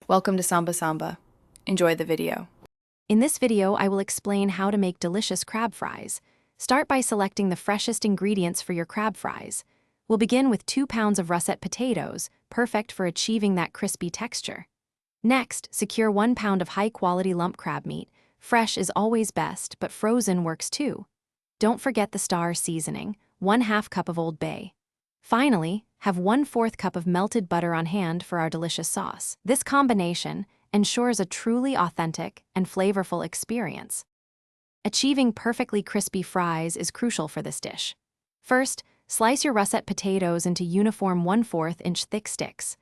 Welcome to Samba Samba. Enjoy the video. In this video, I will explain how to make delicious crab fries. Start by selecting the freshest ingredients for your crab fries. We'll begin with 2 pounds of russet potatoes, perfect for achieving that crispy texture. Next, secure 1 pound of high-quality lump crab meat. Fresh is always best, but frozen works too. Don't forget the star seasoning, 1/2 cup of Old Bay. Finally, have 1/4 cup of melted butter on hand for our delicious sauce. This combination ensures a truly authentic and flavorful experience. Achieving perfectly crispy fries is crucial for this dish. First, slice your russet potatoes into uniform 1/4 inch thick sticks.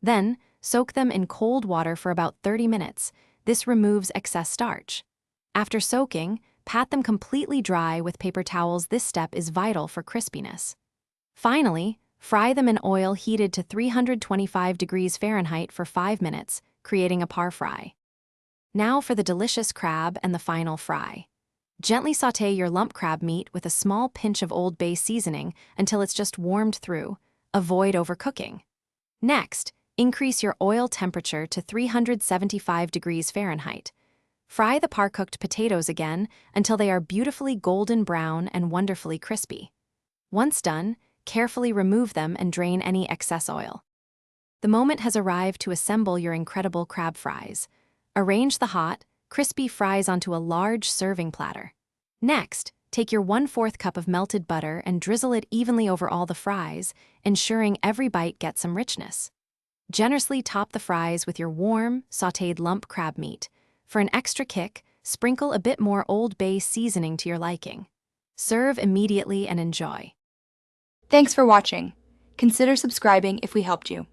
Then, soak them in cold water for about 30 minutes. This removes excess starch. After soaking, pat them completely dry with paper towels. This step is vital for crispiness. Finally, fry them in oil heated to 325 degrees Fahrenheit for 5 minutes, creating a par fry. Now for the delicious crab and the final fry. Gently sauté your lump crab meat with a small pinch of Old Bay seasoning until it's just warmed through. Avoid overcooking. Next, increase your oil temperature to 375 degrees Fahrenheit. Fry the par-cooked potatoes again until they are beautifully golden brown and wonderfully crispy. Once done, carefully remove them and drain any excess oil. The moment has arrived to assemble your incredible crab fries. Arrange the hot, crispy fries onto a large serving platter. Next, take your 1/4 cup of melted butter and drizzle it evenly over all the fries, ensuring every bite gets some richness. Generously top the fries with your warm, sautéed lump crab meat. For an extra kick, sprinkle a bit more Old Bay seasoning to your liking. Serve immediately and enjoy. Thanks for watching. Consider subscribing if we helped you.